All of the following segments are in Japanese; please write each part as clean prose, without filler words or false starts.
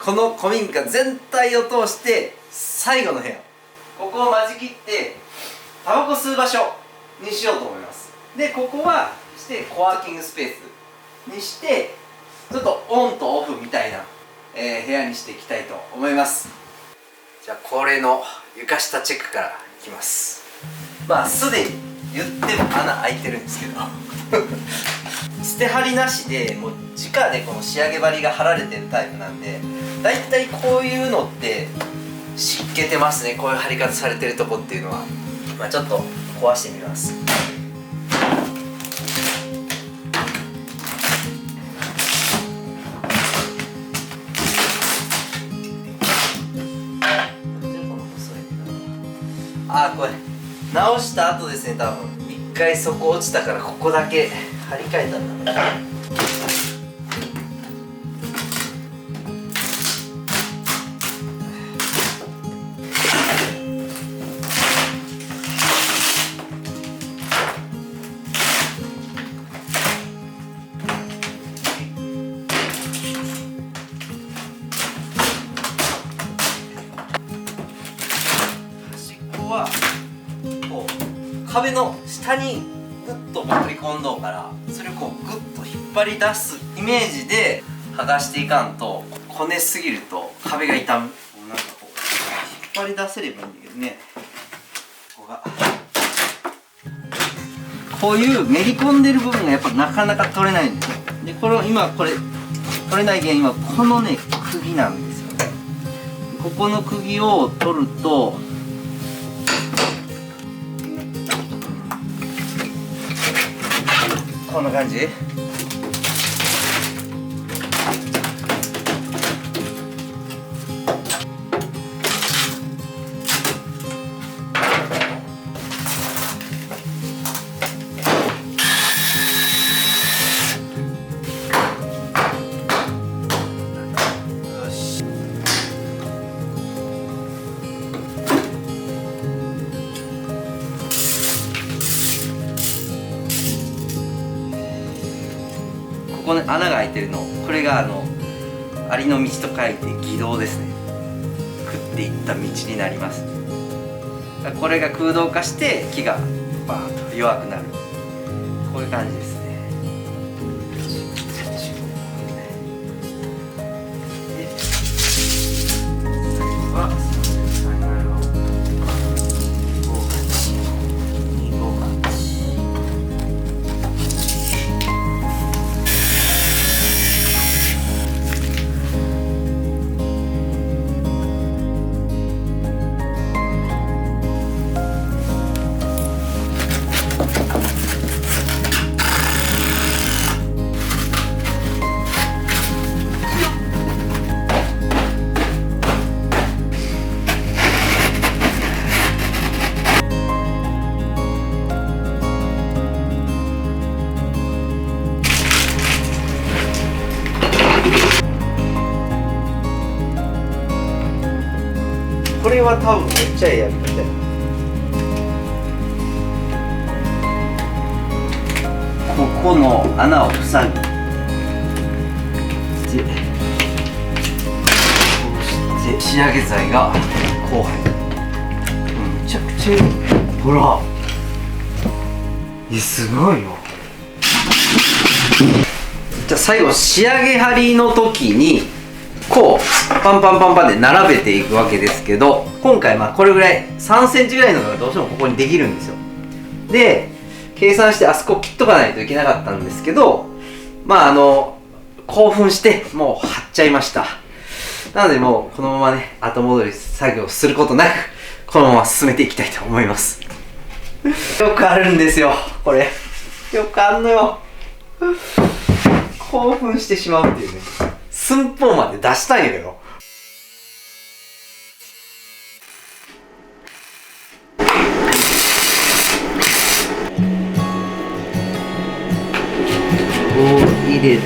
この古民家全体を通して最後の部屋、ここを間仕切ってタバコ吸う場所にしようと思います。でここはしてコワーキングスペースにしてちょっとオンとオフみたいな、部屋にしていきたいと思います。じゃあ恒例の床下チェックからいきます。まあすでに言っても穴開いてるんですけど捨て張りなしでもう直でこの仕上げ張りが貼られてるタイプなんで、だいたいこういうのって湿気てますね。こういう貼り方されてるとこっていうのは、まあ、ちょっと壊してみます。これ直した後ですね。多分一回そこ落ちたからここだけ張り替えたんだね。はこう壁の下にグッと取り込んどうから、それをこうグッと引っ張り出すイメージで剥がしていかんと、こねすぎると壁が傷む。なんかこう引っ張り出せればいいんだけどね。ここがこういうめり込んでる部分がやっぱなかなか取れないんですよ。でこれ今これ取れない原因はこのね釘なんですよね。ここの釘を取るとこんな感じ。ここに穴が開いてるの、これがアリの道と書いて義道ですね。食っていった道になります。これが空洞化して木がバーッと弱くなる、こういう感じですね。これは多分めっちゃええやり方や。ここの穴を塞ぐ。でこうして仕上げ剤がこう入る。めちゃくちゃいい。ほら、すごいよ。じゃあ最後仕上げ張りの時にこうパンパンパンパンで並べていくわけですけど、今回これぐらい3センチぐらいのがどうしてもここにできるんですよ。で計算してあそこ切っとかないといけなかったんですけど、興奮してもう貼っちゃいました。なのでもうこのままね後戻り作業することなくこのまま進めていきたいと思いますよくあるんですよこれ。よくあんのよ。興奮してしまうっていうね。寸法まで出したいんやけど。こう入れて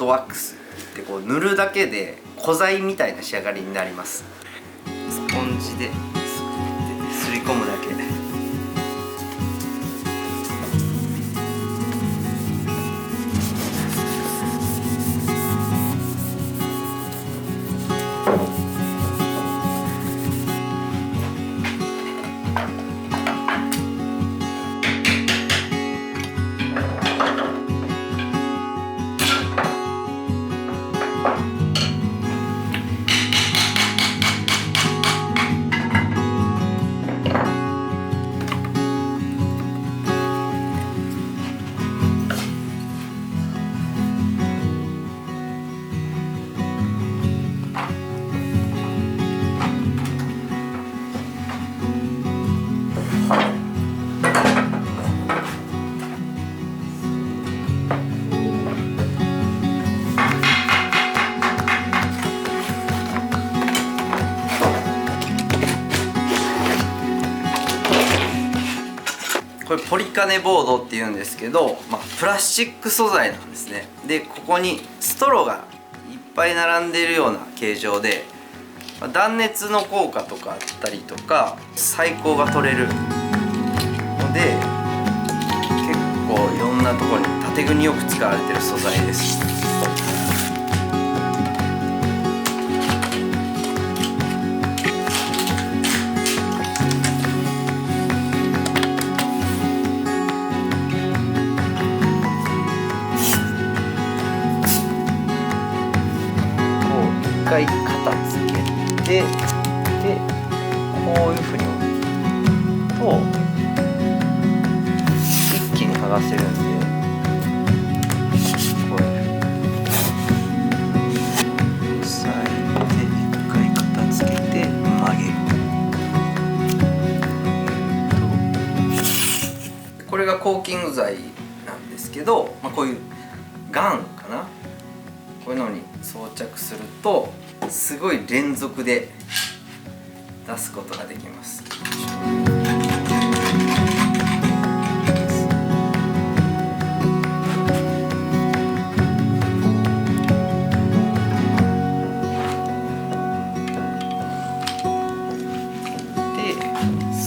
ワックスでこう塗るだけで古材みたいな仕上がりになります。スポンジですり込むだけ。これポリカネボードっていうんですけど、プラスチック素材なんですね。でここにストローがいっぱい並んでいるような形状で、断熱の効果とかあったりとか最高が取れるので、結構いろんなところに建具によく使われてる素材です。一回肩つけて、でこういうふうに置くと一気に剥がせるんで、こういうふうに押さえて一回肩つけて曲げる。これがコーキング剤なんですけど、こういうガンかな、こういうのに装着するとすごい連続で出すことができます。で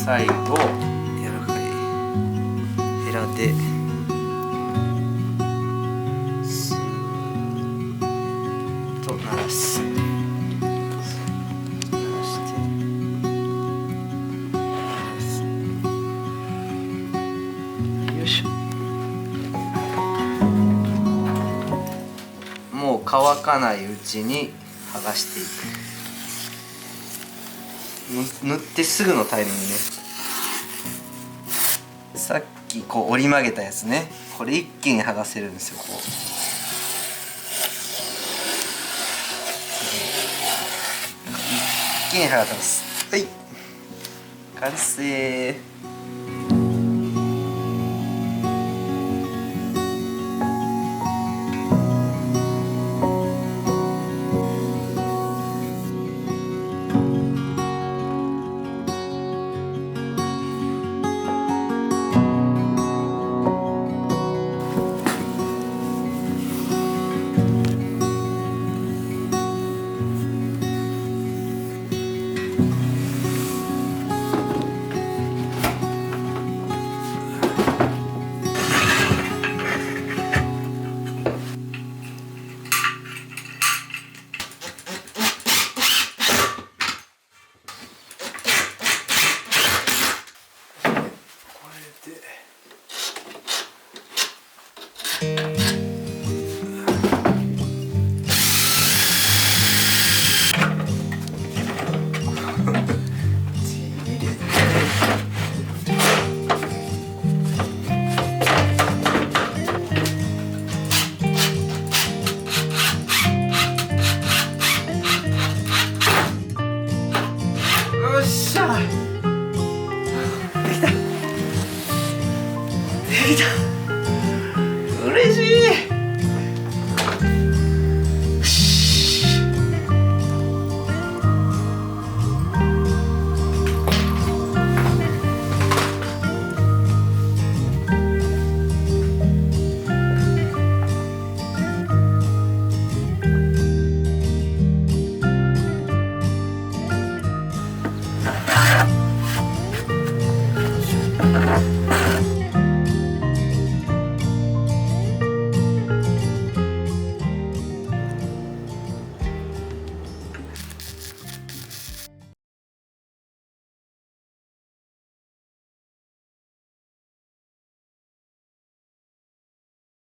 最後柔らかいヘラで鳴らしてよいしょ。もう乾かないうちに剥がしていく。塗ってすぐのタイミングね。さっきこう折り曲げたやつね、これ一気に剥がせるんですよ。こう一気に剥がせます。はい、完成。